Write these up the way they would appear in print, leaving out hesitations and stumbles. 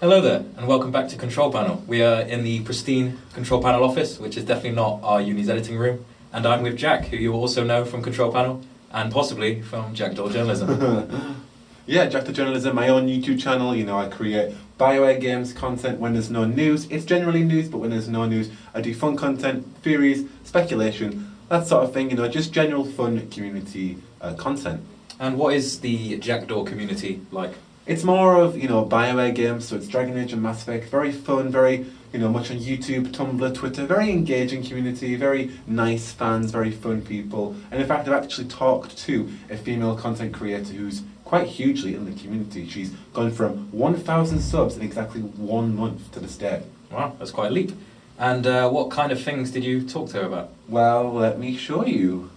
Hello there, and welcome back to Control Panel. We are in the pristine Control Panel office, which is definitely not our uni's editing room, and I'm with Jack, who you also know from Control Panel, and possibly from Jackdaw Journalism. Yeah, Jackdaw Journalism, my own YouTube channel. You know, I create BioWare games content when there's no news. It's generally news, but when there's no news, I do fun content, theories, speculation, that sort of thing. You know, just general fun community content. And what is the Jackdaw community like? It's more of, BioWare games, so it's Dragon Age and Mass Effect. Very fun, very, much on YouTube, Tumblr, Twitter. Very engaging community, very nice fans, very fun people. And in fact, I've actually talked to a female content creator who's quite hugely in the community. She's gone from 1,000 subs in exactly 1 month to this day. Wow, that's quite a leap. And what kind of things did you talk to her about? Well, let me show you.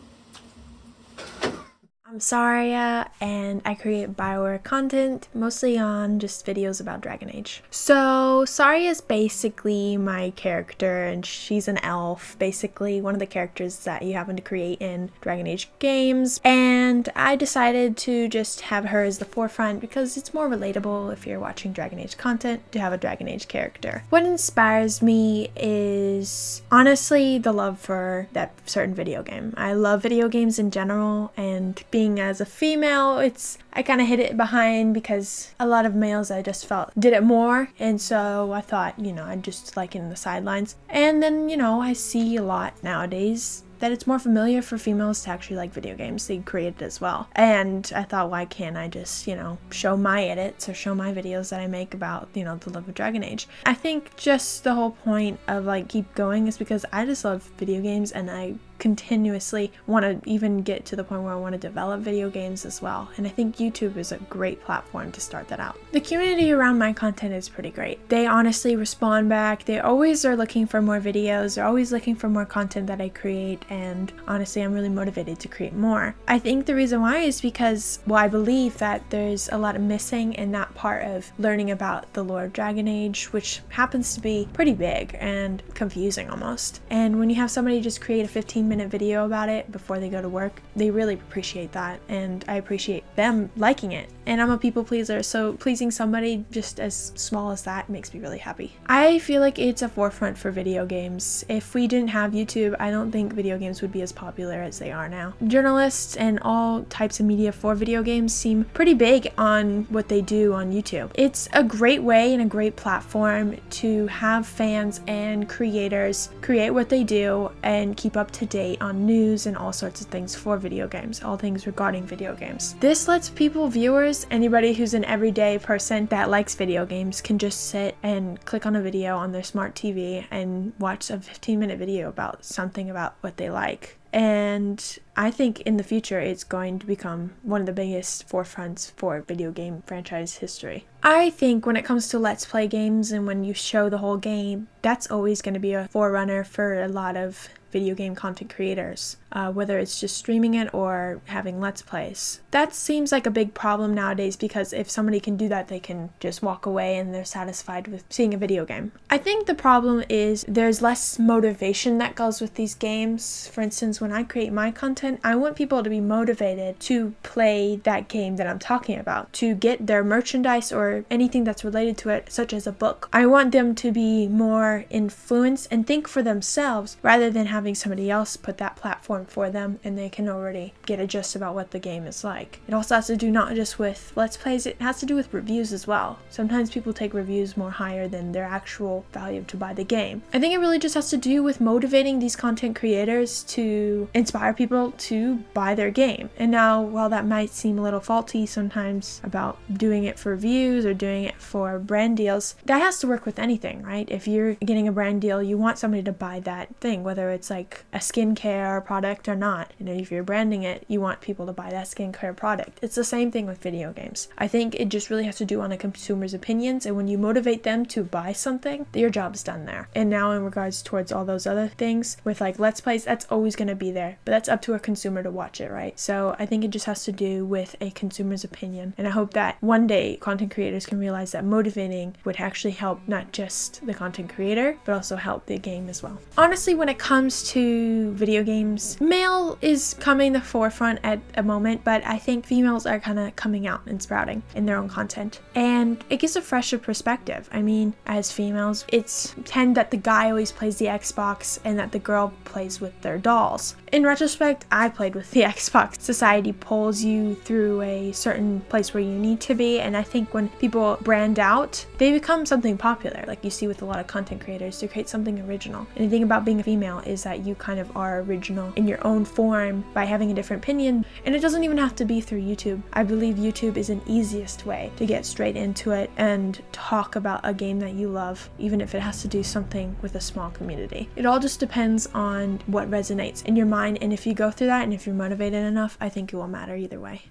I'm Saria, and I create BioWare content, mostly on just videos about Dragon Age. So Saria is basically my character, and she's an elf, basically one of the characters that you happen to create in Dragon Age games. And I decided to just have her as the forefront because it's more relatable if you're watching Dragon Age content to have a Dragon Age character. What inspires me is honestly the love for that certain video game. I love video games in general, and being as a female, I kind of hid it behind because a lot of males I just felt did it more, and so I thought, I'd just like in the sidelines. And then, I see a lot nowadays that it's more familiar for females to actually like video games. They create it as well. And I thought, why can't I just, show my edits or show my videos that I make about, the love of Dragon Age. I think just the whole point of keep going is because I just love video games, and I continuously want to even get to the point where I want to develop video games as well. And I think YouTube is a great platform to start that out. The community around my content is pretty great. They honestly respond back. They always are looking for more videos. They're always looking for more content that I create, and honestly, I'm really motivated to create more. I think the reason why is because, I believe that there's a lot of missing in that part of learning about the lore of Dragon Age, which happens to be pretty big and confusing almost. And when you have somebody just create a 15-minute video about it before they go to work, they really appreciate that, and I appreciate them liking it. And I'm a people pleaser, so pleasing somebody just as small as that makes me really happy. I feel like it's a forefront for video games. If we didn't have YouTube, I don't think video games would be as popular as they are now. Journalists and all types of media for video games seem pretty big on what they do on YouTube. It's a great way and a great platform to have fans and creators create what they do and keep up to date on news and all sorts of things for video games, all things regarding video games. This lets viewers, anybody who's an everyday person that likes video games, can just sit and click on a video on their smart TV and watch a 15-minute video about something about what they like. And I think in the future it's going to become one of the biggest forefronts for video game franchise history. I think when it comes to Let's Play games and when you show the whole game, that's always going to be a forerunner for a lot of video game content creators, whether it's just streaming it or having Let's Plays. That seems like a big problem nowadays because if somebody can do that, they can just walk away and they're satisfied with seeing a video game. I think the problem is there's less motivation that goes with these games. For instance, when I create my content, I want people to be motivated to play that game that I'm talking about, to get their merchandise or anything that's related to it, such as a book. I want them to be more influenced and think for themselves rather than having somebody else put that platform for them and they can already get a gist about what the game is like. It also has to do not just with Let's Plays, it has to do with reviews as well. Sometimes people take reviews more higher than their actual value to buy the game. I think it really just has to do with motivating these content creators to inspire people to buy their game. And now, while that might seem a little faulty sometimes about doing it for views or doing it for brand deals, that has to work with anything, right? If you're getting a brand deal, you want somebody to buy that thing, whether it's like a skincare product or not. And if you're branding it, you want people to buy that skincare product. It's the same thing with video games. I think it just really has to do on a consumer's opinions, and when you motivate them to buy something, your job's done there. And now in regards towards all those other things with Let's Plays, that's always going to be there, but that's up to a consumer to watch it, right? So I think it just has to do with a consumer's opinion, and I hope that one day content creators can realize that motivating would actually help not just the content creator, but also help the game as well. Honestly, when it comes comes to video games, male is coming the forefront at a moment, but I think females are kind of coming out and sprouting in their own content. And it gives a fresher perspective. I mean, as females, it's tend that the guy always plays the Xbox and that the girl plays with their dolls. In retrospect, I played with the Xbox. Society pulls you through a certain place where you need to be, and I think when people brand out, they become something popular. Like you see with a lot of content creators, to create something original. And the thing about being a female is that you kind of are original in your own form by having a different opinion, and it doesn't even have to be through YouTube. I believe YouTube is an easiest way to get straight into it and talk about a game that you love, even if it has to do something with a small community. It all just depends on what resonates in your mind, and if you go through that and if you're motivated enough, I think it will matter either way.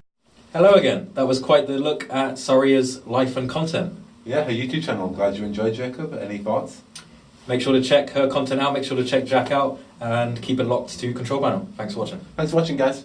Hello again. That was quite the look at Saria's life and content. Yeah, her YouTube channel. I'm glad you enjoyed, Jacob. Any thoughts? Make sure to check her content out, make sure to check Jack out, and keep it locked to Control Panel. Thanks for watching. Thanks for watching, guys.